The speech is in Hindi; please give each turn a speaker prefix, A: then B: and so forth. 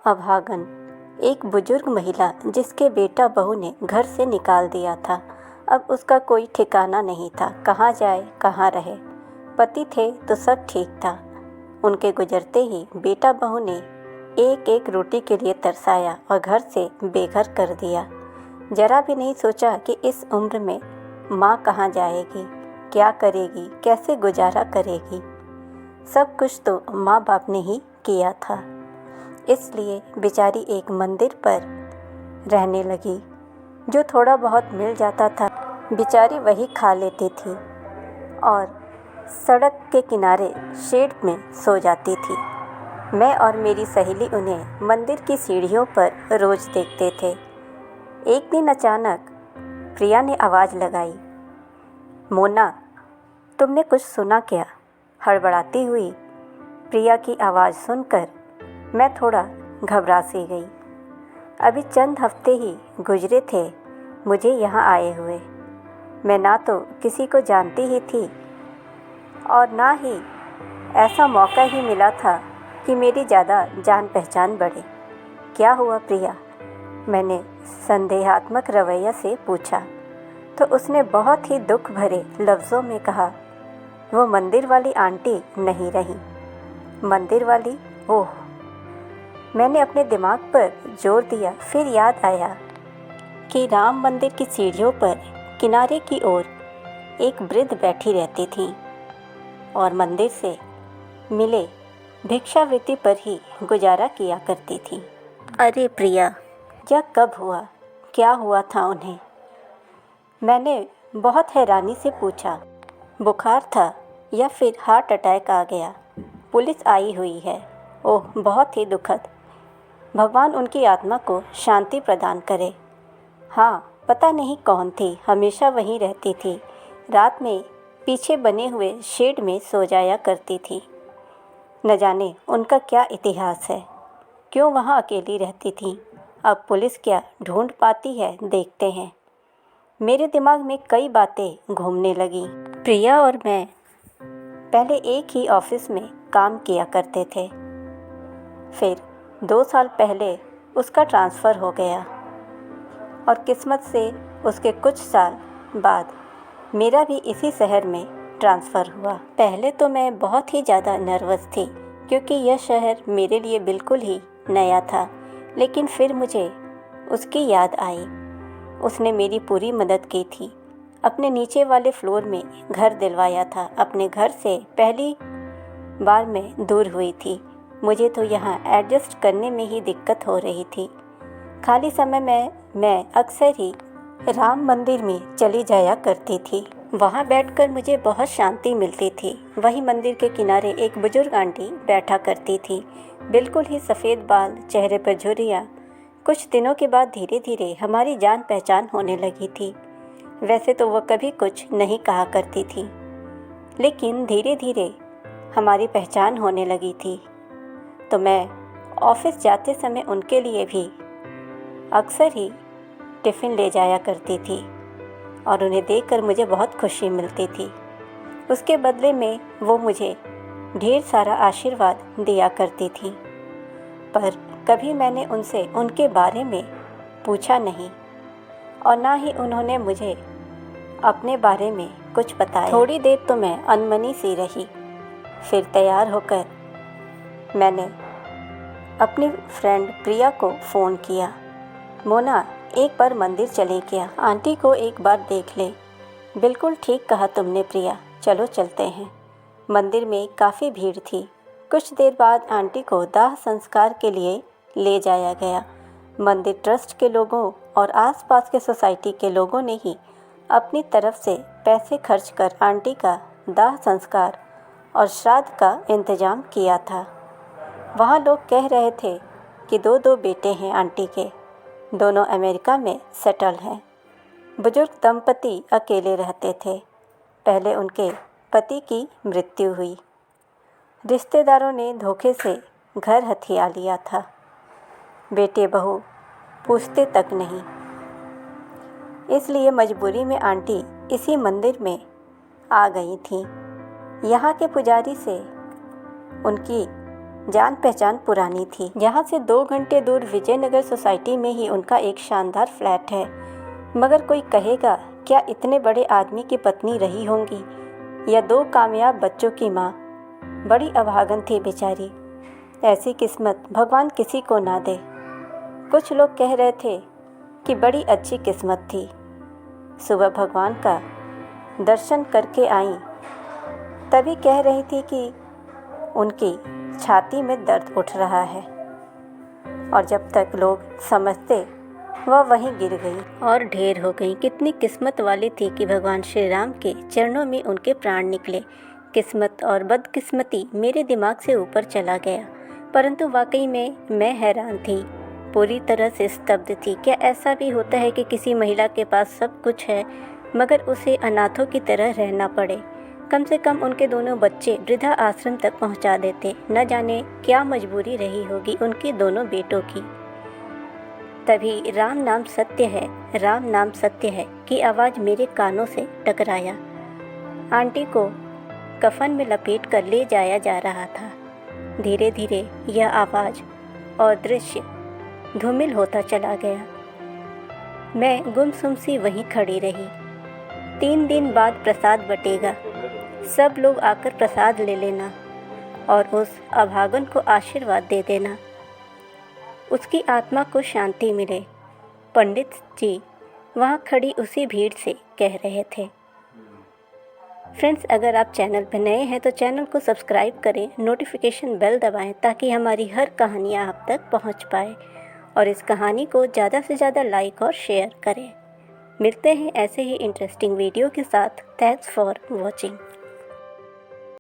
A: अभागन एक बुजुर्ग महिला जिसके बेटा बहू ने घर से निकाल दिया था। अब उसका कोई ठिकाना नहीं था, कहाँ जाए कहाँ रहे। पति थे तो सब ठीक था, उनके गुजरते ही बेटा बहू ने एक एक रोटी के लिए तरसाया और घर से बेघर कर दिया। जरा भी नहीं सोचा कि इस उम्र में माँ कहाँ जाएगी, क्या करेगी, कैसे गुजारा करेगी। सब कुछ तो माँ बाप ने ही किया था, इसलिए बेचारी एक मंदिर पर रहने लगी। जो थोड़ा बहुत मिल जाता था बेचारी वही खा लेती थी और सड़क के किनारे शेड में सो जाती थी। मैं और मेरी सहेली उन्हें मंदिर की सीढ़ियों पर रोज़ देखते थे। एक दिन अचानक प्रिया ने आवाज़ लगाई, मोना, तुमने कुछ सुना क्या? हड़बड़ाती हुई प्रिया की आवाज़ सुनकर मैं थोड़ा घबरा सी गई। अभी चंद हफ्ते ही गुजरे थे मुझे यहाँ आए हुए। मैं ना तो किसी को जानती ही थी और ना ही ऐसा मौका ही मिला था कि मेरी ज़्यादा जान पहचान बढ़े। क्या हुआ प्रिया? मैंने संदेहात्मक रवैया से पूछा तो उसने बहुत ही दुख भरे लफ्ज़ों में कहा, वो मंदिर वाली आंटी नहीं रही। मंदिर वाली? ओह! मैंने अपने दिमाग पर जोर दिया। फिर याद आया कि राम मंदिर की सीढ़ियों पर किनारे की ओर एक वृद्ध बैठी रहती थी और मंदिर से मिले भिक्षावृत्ति पर ही गुजारा किया करती थी। अरे प्रिया, यह कब हुआ? क्या हुआ था उन्हें? मैंने बहुत हैरानी से पूछा। बुखार था या फिर हार्ट अटैक आ गया? पुलिस आई हुई है। ओह, बहुत ही दुखद। भगवान उनकी आत्मा को शांति प्रदान करे। हाँ, पता नहीं कौन थी, हमेशा वहीं रहती थी। रात में पीछे बने हुए शेड में सो जाया करती थी। न जाने उनका क्या इतिहास है, क्यों वहाँ अकेली रहती थी। अब पुलिस क्या ढूंढ पाती है, देखते हैं। मेरे दिमाग में कई बातें घूमने लगीं। प्रिया और मैं पहले एक ही ऑफिस में काम किया करते थे। फिर 2 साल पहले उसका ट्रांसफ़र हो गया और किस्मत से उसके कुछ साल बाद मेरा भी इसी शहर में ट्रांसफ़र हुआ। पहले तो मैं बहुत ही ज़्यादा नर्वस थी क्योंकि यह शहर मेरे लिए बिल्कुल ही नया था, लेकिन फिर मुझे उसकी याद आई। उसने मेरी पूरी मदद की थी। अपने नीचे वाले फ्लोर में घर दिलवाया था। अपने घर से पहली बार मैं दूर हुई थी। मुझे तो यहाँ एडजस्ट करने में ही दिक्कत हो रही थी। खाली समय में मैं अक्सर ही राम मंदिर में चली जाया करती थी। वहाँ बैठकर मुझे बहुत शांति मिलती थी। वही मंदिर के किनारे एक बुजुर्ग आंटी बैठा करती थी, बिल्कुल ही सफ़ेद बाल, चेहरे पर झुर्रियाँ। कुछ दिनों के बाद धीरे धीरे हमारी जान पहचान होने लगी थी। वैसे तो वह कभी कुछ नहीं कहा करती थी, लेकिन धीरे धीरे हमारी पहचान होने लगी थी। तो मैं ऑफिस जाते समय उनके लिए भी अक्सर ही टिफ़िन ले जाया करती थी और उन्हें देखकर मुझे बहुत खुशी मिलती थी। उसके बदले में वो मुझे ढेर सारा आशीर्वाद दिया करती थी, पर कभी मैंने उनसे उनके बारे में पूछा नहीं और ना ही उन्होंने मुझे अपने बारे में कुछ बताया। थोड़ी देर तो मैं अनमनी सी रही। फिर तैयार होकर मैंने अपनी फ्रेंड प्रिया को फ़ोन किया, मोना, एक बार मंदिर चले क्या? आंटी को एक बार देख ले। बिल्कुल ठीक कहा तुमने प्रिया, चलो चलते हैं। मंदिर में काफ़ी भीड़ थी। कुछ देर बाद आंटी को दाह संस्कार के लिए ले जाया गया। मंदिर ट्रस्ट के लोगों और आसपास के सोसाइटी के लोगों ने ही अपनी तरफ से पैसे खर्च कर आंटी का दाह संस्कार और श्राद्ध का इंतज़ाम किया था। वहाँ लोग कह रहे थे कि 2 बेटे हैं आंटी के, दोनों अमेरिका में सेटल हैं। बुजुर्ग दंपति अकेले रहते थे। पहले उनके पति की मृत्यु हुई। रिश्तेदारों ने धोखे से घर हथिया लिया था। बेटे बहू पूछते तक नहीं। इसलिए मजबूरी में आंटी इसी मंदिर में आ गई थी। यहाँ के पुजारी से उनकी जान पहचान पुरानी थी। यहाँ से 2 घंटे दूर विजयनगर सोसाइटी में ही उनका एक शानदार फ्लैट है। मगर कोई कहेगा, क्या इतने बड़े आदमी की पत्नी रही होंगी या 2 कामयाब बच्चों की माँ। बड़ी अभागन थी बेचारी। ऐसी किस्मत भगवान किसी को ना दे। कुछ लोग कह रहे थे कि बड़ी अच्छी किस्मत थी। सुबह भगवान का दर्शन करके आई, तभी कह रही थी कि उनकी छाती में दर्द उठ रहा है, और जब तक लोग समझते वह वहीं गिर गई और ढेर हो गई। कितनी किस्मत वाली थी कि भगवान श्री राम के चरणों में उनके प्राण निकले। किस्मत और बदकिस्मती मेरे दिमाग से ऊपर चला गया, परंतु वाकई में मैं हैरान थी, पूरी तरह से स्तब्ध थी। क्या ऐसा भी होता है कि किसी महिला के पास सब कुछ है मगर उसे अनाथों की तरह रहना पड़े? कम से कम उनके दोनों बच्चे वृद्धा आश्रम तक पहुंचा देते। न जाने क्या मजबूरी रही होगी उनके दोनों बेटों की। तभी राम नाम सत्य है, राम नाम सत्य है की आवाज़ मेरे कानों से टकराया। आंटी को कफन में लपेट कर ले जाया जा रहा था। धीरे धीरे यह आवाज़ और दृश्य धूमिल होता चला गया। मैं गुमसुम सी वहीं खड़ी रही। 3 दिन बाद प्रसाद बटेगा, सब लोग आकर प्रसाद ले लेना और उस अभागन को आशीर्वाद दे देना, उसकी आत्मा को शांति मिले। पंडित जी वहाँ खड़ी उसी भीड़ से कह रहे थे। फ्रेंड्स, अगर आप चैनल पर नए हैं तो चैनल को सब्सक्राइब करें, नोटिफिकेशन बेल दबाएं ताकि हमारी हर कहानियाँ आप तक पहुँच पाए, और इस कहानी को ज़्यादा से ज़्यादा लाइक और शेयर करें। मिलते हैं ऐसे ही इंटरेस्टिंग वीडियो के साथ। Thanks for watching.